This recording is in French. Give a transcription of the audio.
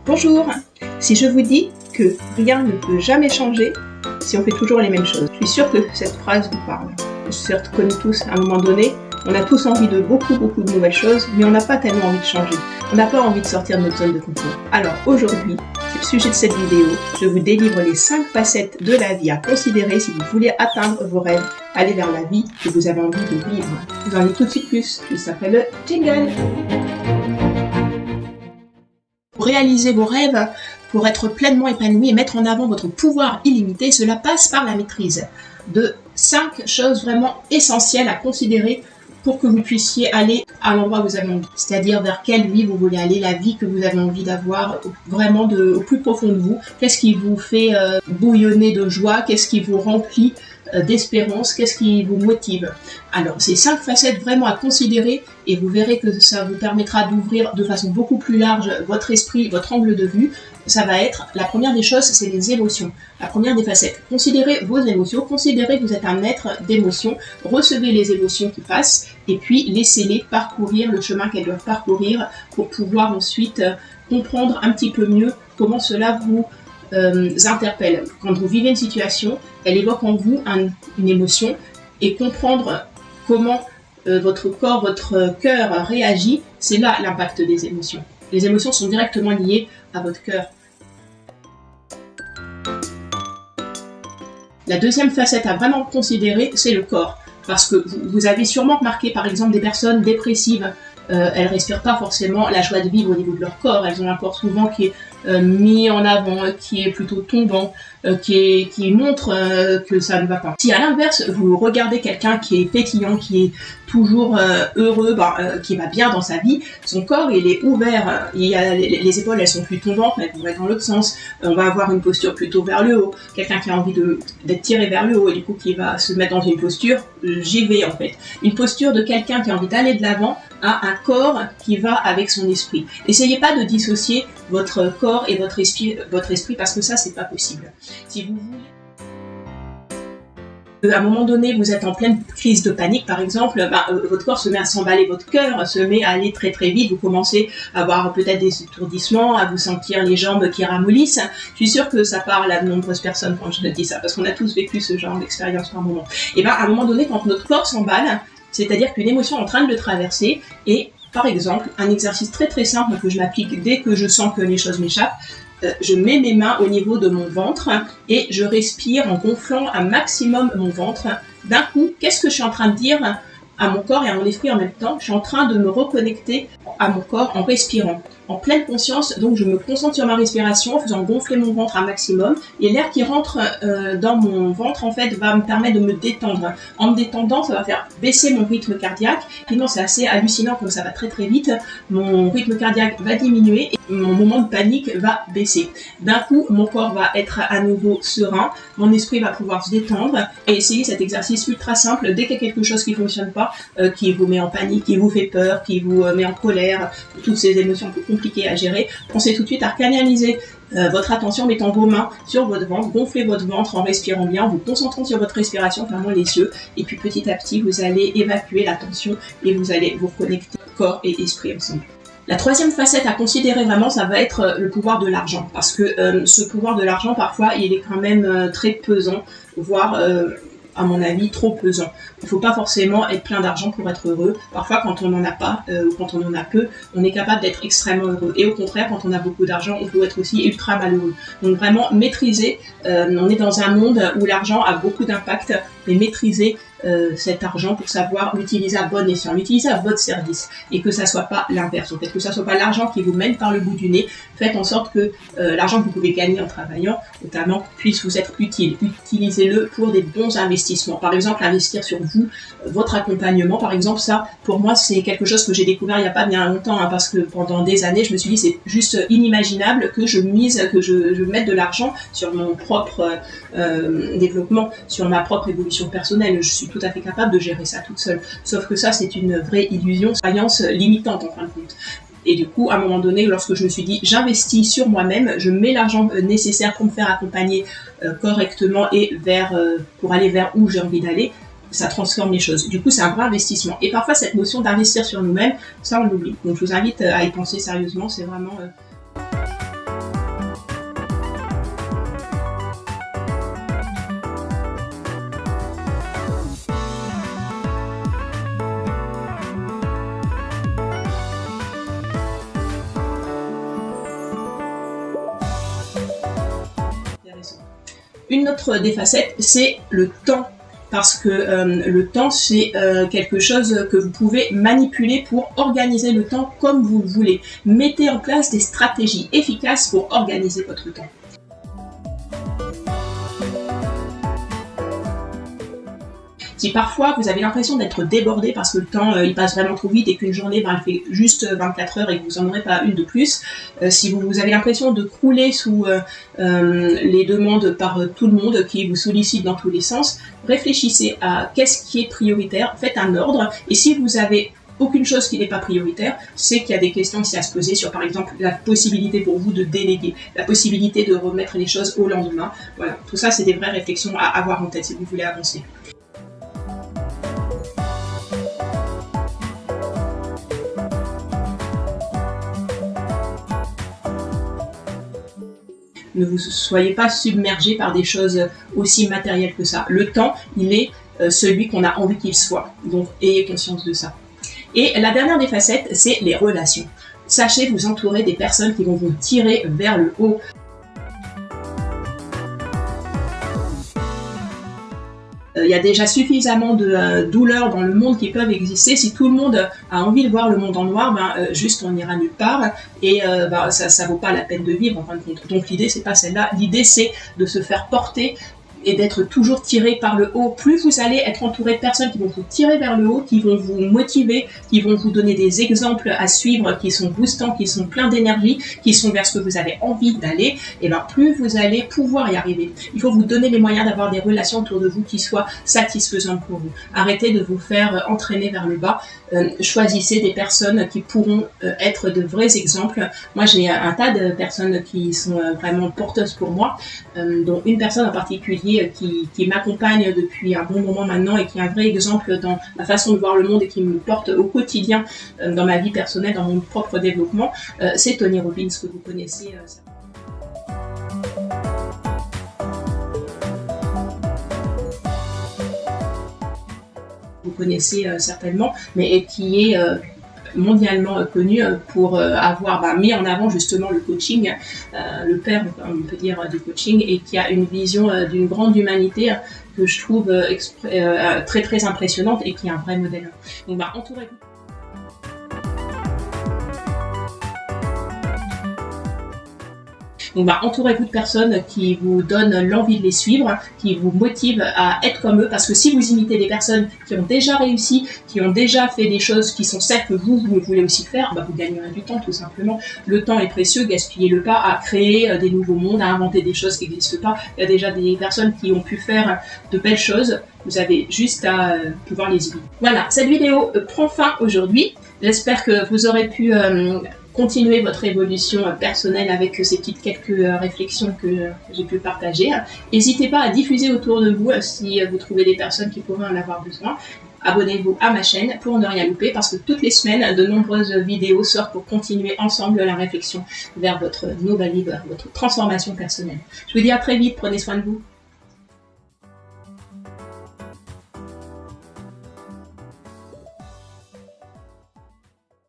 Bonjour! Si je vous dis que rien ne peut jamais changer si on fait toujours les mêmes choses, je suis sûre que cette phrase vous parle. Je suis sûre que nous tous, à un moment donné, on a tous envie de beaucoup de nouvelles choses, mais on n'a pas tellement envie de changer. On n'a pas envie de sortir de notre zone de confort. Alors aujourd'hui, c'est le sujet de cette vidéo. Je vous délivre les 5 facettes de la vie à considérer si vous voulez atteindre vos rêves, aller vers la vie que vous avez envie de vivre. Je vous en dis tout de suite plus, juste après le jingle. Pour réaliser vos rêves, pour être pleinement épanoui et mettre en avant votre pouvoir illimité, cela passe par la maîtrise de 5 choses vraiment essentielles à considérer pour que vous puissiez aller à l'endroit où vous avez envie. C'est-à-dire vers quelle vie vous voulez aller, la vie que vous avez envie d'avoir vraiment au plus profond de vous. Qu'est-ce qui vous fait bouillonner de joie, qu'est-ce qui vous remplit d'espérance, qu'est-ce qui vous motive. Alors, ces 5 facettes vraiment à considérer et vous verrez que ça vous permettra d'ouvrir de façon beaucoup plus large votre esprit, votre angle de vue. Ça va être, la première des choses, c'est les émotions. La première des facettes. Considérez vos émotions, considérez que vous êtes un être d'émotions, recevez les émotions qui passent et puis laissez-les parcourir le chemin qu'elles doivent parcourir pour pouvoir ensuite comprendre un petit peu mieux comment cela vous interpelle. Quand vous vivez une situation, elle évoque en vous une émotion et comprendre comment votre corps, votre cœur réagit, c'est là l'impact des émotions. Les émotions sont directement liées à votre cœur. La deuxième facette à vraiment considérer, c'est le corps. Parce que vous avez sûrement remarqué par exemple des personnes dépressives, elles respirent pas forcément la joie de vivre au niveau de leur corps, elles ont un corps souvent qui est mis en avant, qui est plutôt tombant, qui montre que ça ne va pas. Si à l'inverse vous regardez quelqu'un qui est pétillant, qui est toujours heureux, qui va bien dans sa vie, son corps il est ouvert, les épaules elles sont plus tombantes, mais elles vont être dans l'autre sens, on va avoir une posture plutôt vers le haut, quelqu'un qui a envie d'être tiré vers le haut et du coup qui va se mettre dans une posture, j'y vais en fait, une posture de quelqu'un qui a envie d'aller de l'avant à un corps qui va avec son esprit. Essayez pas de dissocier votre corps et votre esprit parce que ça c'est pas possible. Si vous voulez à un moment donné, vous êtes en pleine crise de panique, par exemple, votre corps se met à s'emballer, votre cœur se met à aller très vite, vous commencez à avoir peut-être des étourdissements, à vous sentir les jambes qui ramollissent. Je suis sûre que ça parle à de nombreuses personnes quand je dis ça, parce qu'on a tous vécu ce genre d'expérience par moment. Et à un moment donné, quand notre corps s'emballe, c'est-à-dire qu'une émotion est en train de le traverser, et par exemple, un exercice très simple que je m'applique dès que je sens que les choses m'échappent, je mets mes mains au niveau de mon ventre et je respire en gonflant un maximum mon ventre. D'un coup, qu'est-ce que je suis en train de dire à mon corps et à mon esprit en même temps? Je suis en train de me reconnecter à mon corps en respirant, en pleine conscience. Donc je me concentre sur ma respiration en faisant gonfler mon ventre un maximum et l'air qui rentre dans mon ventre en fait va me permettre de me détendre. En me détendant, ça va faire baisser mon rythme cardiaque. Sinon c'est assez hallucinant comme ça va très vite. Mon rythme cardiaque va diminuer et mon moment de panique va baisser. D'un coup, mon corps va être à nouveau serein, mon esprit va pouvoir se détendre et essayer cet exercice ultra simple. Dès qu'il y a quelque chose qui fonctionne pas, qui vous met en panique, qui vous fait peur, qui vous met en colère, toutes ces émotions un peu compliquées à gérer, pensez tout de suite à canaliser votre attention en mettant vos mains sur votre ventre, gonflez votre ventre en respirant bien, en vous concentrant sur votre respiration, fermant les yeux, et puis petit à petit vous allez évacuer la tension et vous allez vous reconnecter corps et esprit ensemble. La troisième facette à considérer vraiment, ça va être le pouvoir de l'argent, parce que ce pouvoir de l'argent, parfois, il est quand même très pesant, voire, à mon avis, trop pesant. Il ne faut pas forcément être plein d'argent pour être heureux. Parfois, quand on n'en a pas, ou quand on en a peu, on est capable d'être extrêmement heureux. Et au contraire, quand on a beaucoup d'argent, on peut être aussi ultra malheureux. Donc vraiment, maîtriser, on est dans un monde où l'argent a beaucoup d'impact, mais maîtriser cet argent pour savoir l'utiliser à bon escient, l'utiliser à votre service et que ça soit pas l'inverse, en fait, que ça soit pas l'argent qui vous mène par le bout du nez. Faites en sorte que l'argent que vous pouvez gagner en travaillant, notamment, puisse vous être utile. Utilisez-le pour des bons investissements. Par exemple, investir sur vous, votre accompagnement, par exemple, ça, pour moi, c'est quelque chose que j'ai découvert il n'y a pas bien longtemps, parce que pendant des années, je me suis dit, c'est juste inimaginable que je mette de l'argent sur mon propre développement, sur ma propre évolution personnelle. Je suis tout à fait capable de gérer ça toute seule. Sauf que ça, c'est une vraie illusion, croyance limitante en fin de compte. Et du coup, à un moment donné, lorsque je me suis dit, j'investis sur moi-même, je mets l'argent nécessaire pour me faire accompagner correctement et pour aller vers où j'ai envie d'aller, ça transforme les choses. Du coup, c'est un vrai investissement. Et parfois, cette notion d'investir sur nous-mêmes, ça, on l'oublie. Donc, je vous invite à y penser sérieusement. C'est vraiment... Une autre des facettes, c'est le temps. Parce que le temps, c'est quelque chose que vous pouvez manipuler pour organiser le temps comme vous le voulez. Mettez en place des stratégies efficaces pour organiser votre temps. Si parfois vous avez l'impression d'être débordé parce que le temps il passe vraiment trop vite et qu'une journée elle fait juste 24 heures et que vous n'en aurez pas une de plus, si vous avez l'impression de crouler sous les demandes par tout le monde qui vous sollicite dans tous les sens, réfléchissez à qu'est-ce qui est prioritaire, faites un ordre, et si vous avez aucune chose qui n'est pas prioritaire, c'est qu'il y a des questions ici à se poser sur, par exemple, la possibilité pour vous de déléguer, la possibilité de remettre les choses au lendemain. Voilà, tout ça c'est des vraies réflexions à avoir en tête si vous voulez avancer. Ne vous soyez pas submergé par des choses aussi matérielles que ça. Le temps, il est celui qu'on a envie qu'il soit. Donc, ayez conscience de ça. Et la dernière des facettes, c'est les relations. Sachez vous entourer des personnes qui vont vous tirer vers le haut. Il y a déjà suffisamment de douleurs dans le monde qui peuvent exister. Si tout le monde a envie de voir le monde en noir, juste on n'ira nulle part et ça vaut pas la peine de vivre en fin de compte. Donc l'idée c'est pas celle-là, l'idée c'est de se faire porter et d'être toujours tiré par le haut. Plus vous allez être entouré de personnes qui vont vous tirer vers le haut, qui vont vous motiver, qui vont vous donner des exemples à suivre, qui sont boostants, qui sont pleins d'énergie, qui sont vers ce que vous avez envie d'aller, et plus vous allez pouvoir y arriver. Il faut vous donner les moyens d'avoir des relations autour de vous qui soient satisfaisantes pour vous. Arrêtez de vous faire entraîner vers le bas. Choisissez des personnes qui pourront être de vrais exemples. Moi, j'ai un tas de personnes qui sont vraiment porteuses pour moi, dont une personne en particulier qui m'accompagne depuis un bon moment maintenant et qui est un vrai exemple dans ma façon de voir le monde et qui me porte au quotidien dans ma vie personnelle, dans mon propre développement, c'est Tony Robbins, que vous connaissez. Vous connaissez certainement, mais qui est mondialement connu pour avoir mis en avant justement le coaching, le père, on peut dire, du coaching, et qui a une vision d'une grande humanité que je trouve très très impressionnante et qui est un vrai modèle. Donc entourez-vous. Donc entourez-vous de personnes qui vous donnent l'envie de les suivre, qui vous motivent à être comme eux, parce que si vous imitez des personnes qui ont déjà réussi, qui ont déjà fait des choses qui sont celles que vous voulez aussi faire, vous gagnerez du temps tout simplement. Le temps est précieux, gaspillez-le pas à créer des nouveaux mondes, à inventer des choses qui n'existent pas. Il y a déjà des personnes qui ont pu faire de belles choses, vous avez juste à pouvoir les imiter. Voilà, cette vidéo prend fin aujourd'hui. J'espère que vous aurez pu continuer votre évolution personnelle avec ces petites quelques réflexions que j'ai pu partager. N'hésitez pas à diffuser autour de vous si vous trouvez des personnes qui pourraient en avoir besoin. Abonnez-vous à ma chaîne pour ne rien louper, parce que toutes les semaines, de nombreuses vidéos sortent pour continuer ensemble la réflexion vers votre nouvelle vie, votre transformation personnelle. Je vous dis à très vite, prenez soin de vous.